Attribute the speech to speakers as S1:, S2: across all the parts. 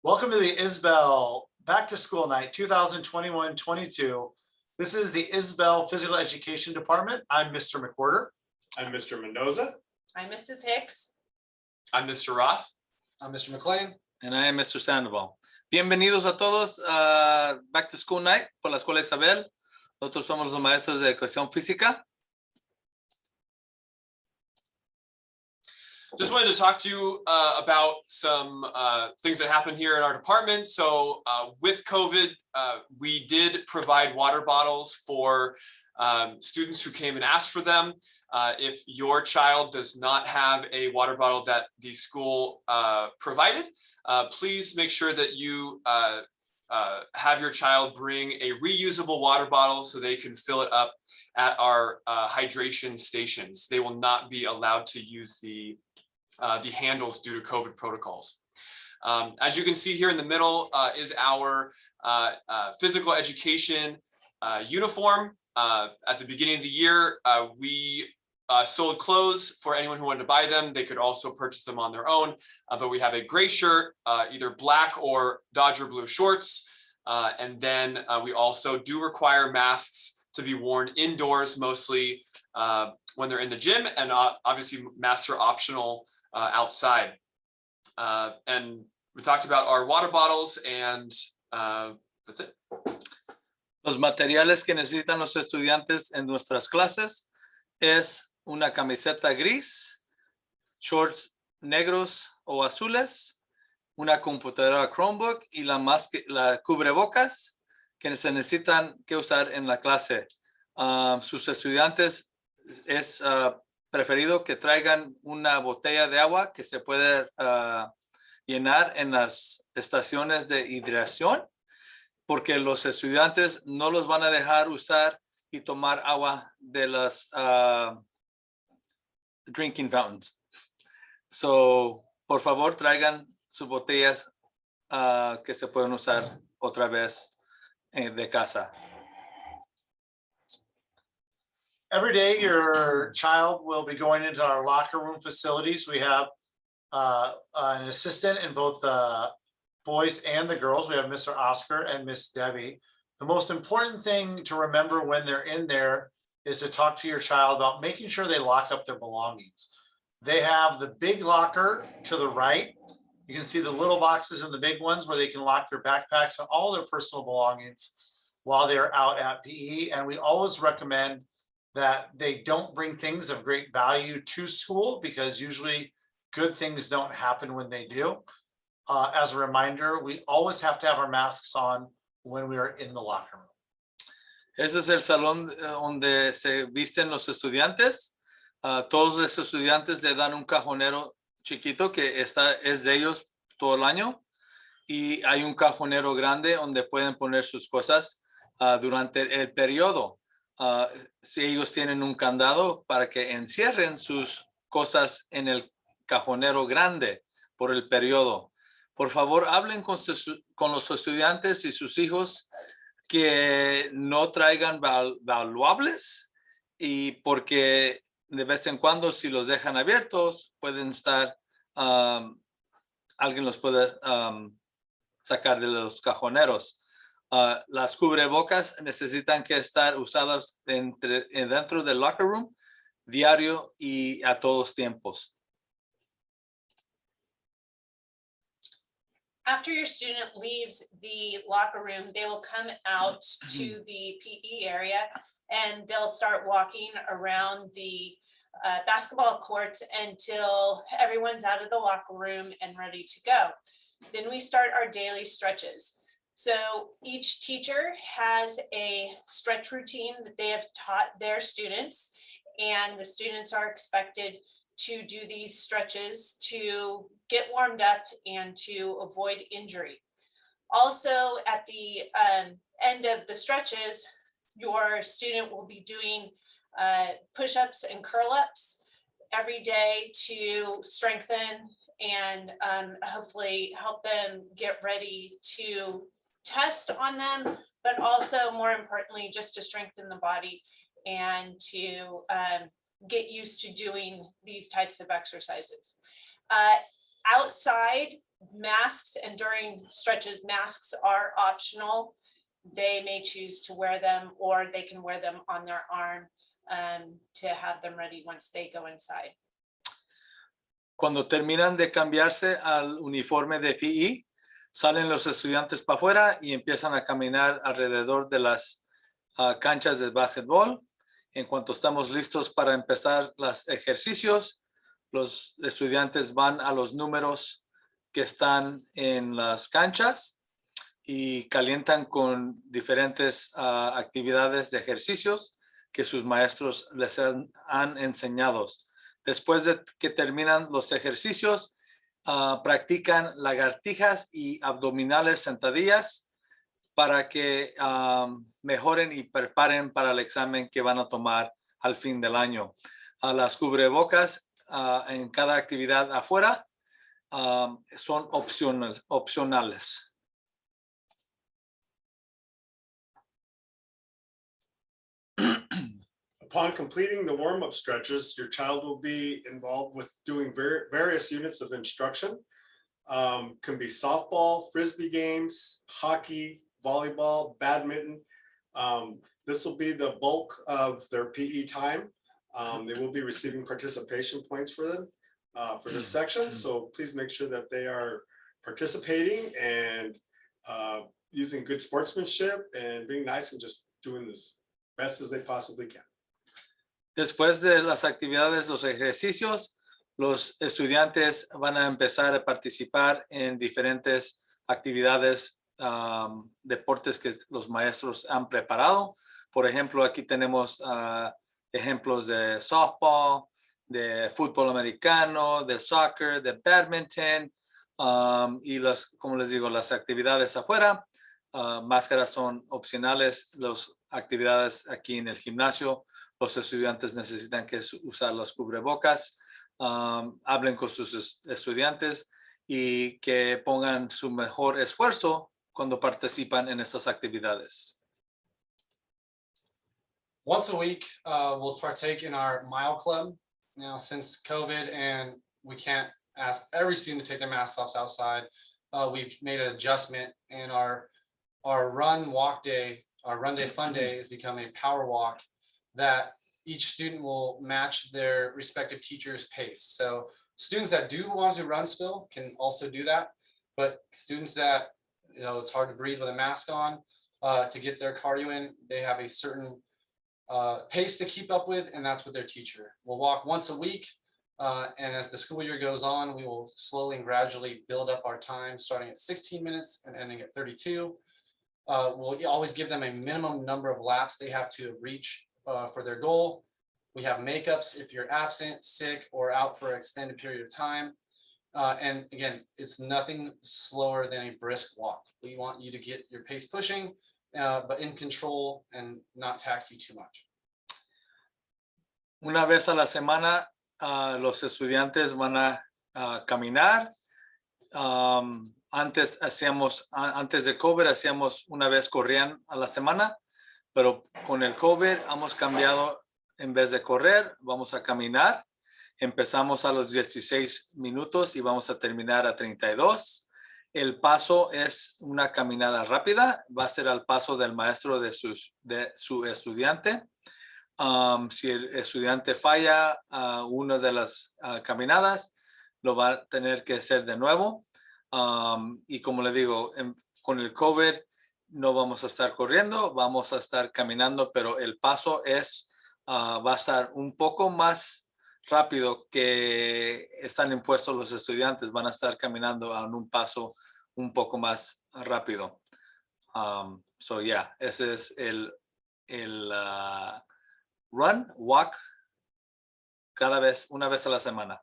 S1: Welcome to the Isbell Back to School Night 2021-22. This is the Isbell Physical Education Department. I'm Mr. McWhorter.
S2: I'm Mr. Mendoza.
S3: I'm Mrs. Hicks.
S4: I'm Mr. Roth.
S5: I'm Mr. McLean.
S6: And I am Mr. Sandoval. Bienvenidos a todos a Back to School Night por la Escuela Isabel. Nosotros somos los maestros de educación física.
S4: Just wanted to talk to you about some things that happened here in our department. So with COVID, we did provide water bottles for students who came and asked for them. If your child does not have a water bottle that the school provided, please make sure that you have your child bring a reusable water bottle so they can fill it up at our hydration stations. They will not be allowed to use the handles due to COVID protocols. As you can see here in the middle is our physical education uniform. At the beginning of the year, we sold clothes for anyone who wanted to buy them. They could also purchase them on their own, but we have a gray shirt, either black or Dodger blue shorts. And then we also do require masks to be worn indoors, mostly when they're in the gym, and obviously masks are optional outside. And we talked about our water bottles, and that's it.
S6: Los materiales que necesitan los estudiantes en nuestras clases es una camiseta gris, shorts negros o azules, una computadora Chromebook y la cubrebocas que se necesitan que usar en la clase. Sus estudiantes es preferido que traigan una botella de agua que se puede llenar en las estaciones de hidratación, porque los estudiantes no los van a dejar usar y tomar agua de las drinking fountains. So, por favor, traigan sus botellas que se pueden usar otra vez de casa.
S1: Every day, your child will be going into our locker room facilities. We have an assistant in both the boys and the girls. We have Mr. Oscar and Miss Debbie. The most important thing to remember when they're in there is to talk to your child about making sure they lock up their belongings. They have the big locker to the right. You can see the little boxes and the big ones where they can lock their backpacks and all their personal belongings while they're out at PE. And we always recommend that they don't bring things of great value to school, because usually good things don't happen when they do. As a reminder, we always have to have our masks on when we are in the locker room.
S6: Ese es el salón donde se visten los estudiantes. Todos los estudiantes le dan un cajonero chiquito que es de ellos todo el año. Y hay un cajonero grande donde pueden poner sus cosas durante el periodo. Si ellos tienen un candado para que encierren sus cosas en el cajonero grande por el periodo. Por favor, hablen con los estudiantes y sus hijos que no traigan valuables, y porque de vez en cuando, si los dejan abiertos, pueden estar, alguien los puede sacar de los cajoneros. Las cubrebocas necesitan que estar usadas dentro del locker room diario y a todos tiempos.
S3: After your student leaves the locker room, they will come out to the PE area and they'll start walking around the basketball courts until everyone's out of the locker room and ready to go. Then we start our daily stretches. So each teacher has a stretch routine that they have taught their students, and the students are expected to do these stretches to get warmed up and to avoid injury. Also, at the end of the stretches, your student will be doing push-ups and curl-ups every day to strengthen and hopefully help them get ready to test on them, but also more importantly, just to strengthen the body and to get used to doing these types of exercises. Outside masks, and during stretches, masks are optional. They may choose to wear them, or they can wear them on their arm to have them ready once they go inside.
S6: Cuando terminan de cambiarse al uniforme de PE, salen los estudiantes para afuera y empiezan a caminar alrededor de las canchas de básquetbol. En cuanto estamos listos para empezar los ejercicios, los estudiantes van a los números que están en las canchas y calientan con diferentes actividades de ejercicios que sus maestros les han enseñado. Después de que terminan los ejercicios, practican lagartijas y abdominales sentadillas para que mejoren y preparen para el examen que van a tomar al fin del año. Las cubrebocas en cada actividad afuera son opcionales.
S2: Upon completing the warm-up stretches, your child will be involved with doing various units of instruction. Can be softball, frisbee games, hockey, volleyball, badminton. This will be the bulk of their PE time. They will be receiving participation points for them for this section. So please make sure that they are participating and using good sportsmanship and being nice and just doing as best as they possibly can.
S6: Después de las actividades, los ejercicios, los estudiantes van a empezar a participar en diferentes actividades, deportes que los maestros han preparado. Por ejemplo, aquí tenemos ejemplos de softball, de fútbol americano, de soccer, de badminton, y como les digo, las actividades afuera. Máscaras son opcionales. Las actividades aquí en el gimnasio, los estudiantes necesitan que usar los cubrebocas. Hablen con sus estudiantes y que pongan su mejor esfuerzo cuando participan en estas actividades.
S5: Once a week, we'll partake in our Mile Club. Now, since COVID and we can't ask every student to take their masks off outside, we've made an adjustment, and our run walk day, our run day fun day has become a power walk that each student will match their respective teacher's pace. So students that do want to run still can also do that, but students that, it's hard to breathe with a mask on, to get their cardio in, they have a certain pace to keep up with, and that's with their teacher. We'll walk once a week, and as the school year goes on, we will slowly and gradually build up our time, starting at 16 minutes and ending at 32. We'll always give them a minimum number of laps they have to reach for their goal. We have makeups if you're absent, sick, or out for an extended period of time. And again, it's nothing slower than a brisk walk. We want you to get your pace pushing, but in control and not tax you too much.
S6: Una vez a la semana, los estudiantes van a caminar. Antes de COVID, hacíamos una vez corrían a la semana, pero con el COVID hemos cambiado, en vez de correr, vamos a caminar. Empezamos a los 16 minutos y vamos a terminar a 32. El paso es una caminada rápida, va a ser al paso del maestro de su estudiante. Si el estudiante falla una de las caminadas, lo va a tener que hacer de nuevo. Y como le digo, con el COVID no vamos a estar corriendo, vamos a estar caminando, pero el paso va a estar un poco más rápido que están impuestos los estudiantes. Van a estar caminando a un paso un poco más rápido. So yeah, ese es el run, walk, una vez a la semana.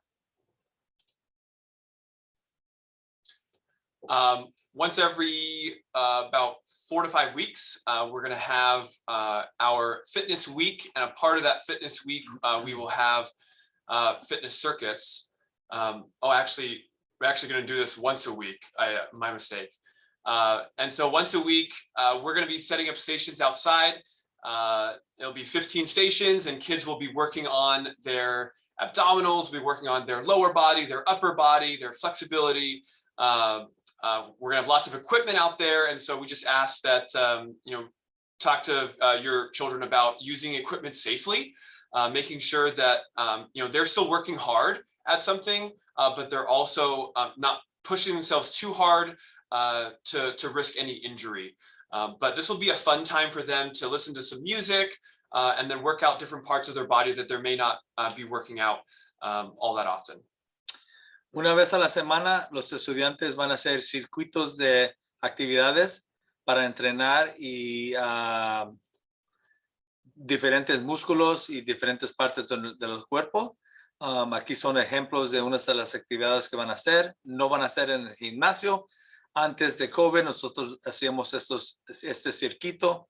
S4: Once every about 4 to 5 weeks, we're going to have our fitness week, and a part of that fitness week, we will have fitness circuits. Actually, we're actually going to do this once a week. My mistake. And so once a week, we're going to be setting up stations outside. It'll be 15 stations, and kids will be working on their abdominals, we'll be working on their lower body, their upper body, their flexibility. We're gonna have lots of equipment out there. And so we just ask that, talk to your children about using equipment safely, making sure that, they're still working hard at something, but they're also not pushing themselves too hard to risk any injury. But this will be a fun time for them to listen to some music and then work out different parts of their body that they may not be working out all that often.
S6: Una vez a la semana, los estudiantes van a hacer circuitos de actividades para entrenar y diferentes músculos y diferentes partes de los cuerpos. Aquí son ejemplos de unas de las actividades que van a hacer. No van a hacer en el gimnasio. Antes de COVID, nosotros hacíamos este circuito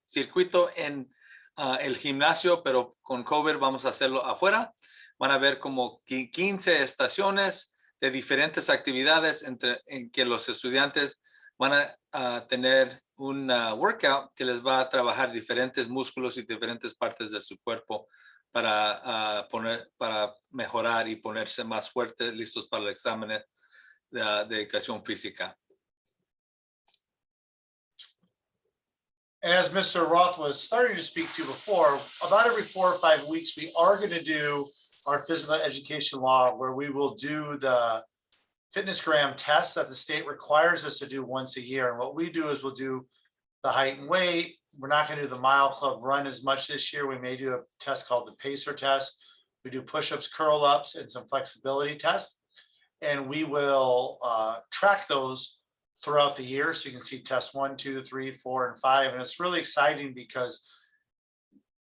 S6: en el gimnasio, pero con COVID vamos a hacerlo afuera. Van a ver como 15 estaciones de diferentes actividades en que los estudiantes van a tener un workout que les va a trabajar diferentes músculos y diferentes partes de su cuerpo para mejorar y ponerse más fuertes, listos para el examen de educación física.
S1: And as Mr. Roth was starting to speak to before, about every 4 or 5 weeks, we are going to do our physical education law where we will do the FitnessGram test that the state requires us to do once a year. And what we do is we'll do the height and weight. We're not going to do the mile club run as much this year. We may do a test called the pacer test. We do push-ups, curl-ups, and some flexibility tests. And we will track those throughout the year. So you can see test 1, 2, 3, 4, and 5. And it's really exciting because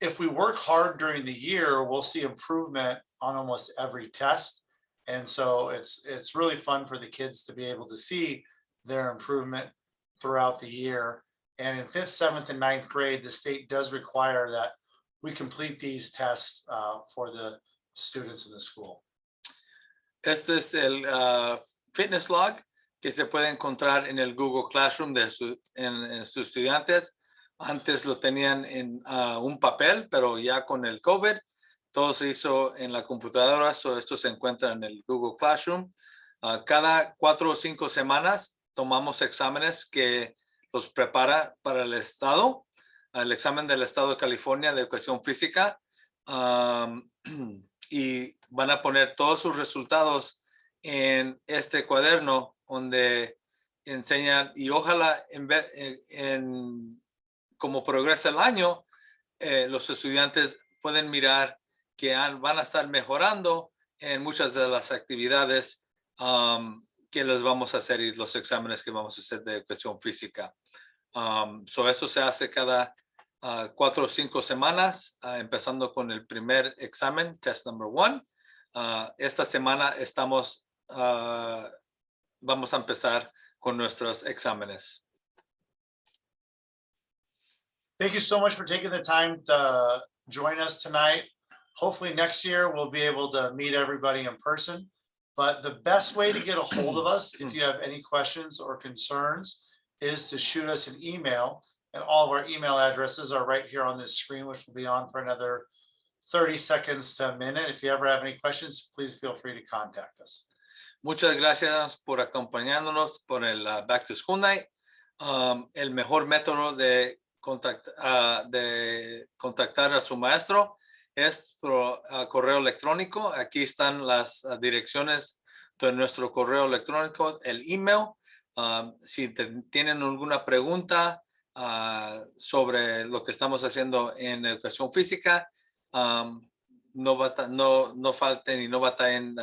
S1: if we work hard during the year, we'll see improvement on almost every test. And so it's really fun for the kids to be able to see their improvement throughout the year. And in 5th, 7th, and 9th grade, the state does require that we complete these tests for the students in the school.
S6: Este es el fitness log que se puede encontrar en el Google Classroom en sus estudiantes. Antes lo tenían en un papel, pero ya con el COVID, todo se hizo en la computadora. Esto se encuentra en el Google Classroom. Cada 4 o 5 semanas tomamos exámenes que los prepara para el Estado, el examen del Estado de California de Educación Física. Y van a poner todos sus resultados en este cuaderno donde enseñan, y ojalá como progresa el año, los estudiantes pueden mirar que van a estar mejorando en muchas de las actividades que les vamos a hacer y los exámenes que vamos a hacer de educación física. Esto se hace cada 4 o 5 semanas, empezando con el primer examen, test number 1. Esta semana vamos a empezar con nuestros exámenes.
S1: Thank you so much for taking the time to join us tonight. Hopefully next year we'll be able to meet everybody in person. But the best way to get a hold of us, if you have any questions or concerns, is to shoot us an email. And all of our email addresses are right here on this screen, which will be on for another 30 seconds to a minute. If you ever have any questions, please feel free to contact us.
S6: Muchas gracias por acompañándonos por el Back to School Night. El mejor método de contactar a su maestro es por correo electrónico. Aquí están las direcciones de nuestro correo electrónico, el email. Si tienen alguna pregunta sobre lo que estamos haciendo en educación física, no falten y no batallen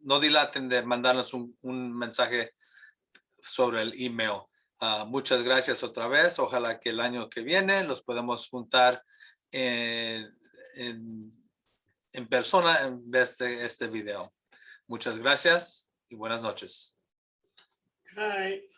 S6: no dilaten de mandarnos un mensaje sobre el email. Muchas gracias otra vez. Ojalá que el año que viene los podamos juntar en persona en vez de este video. Muchas gracias y buenas noches.
S2: Good night.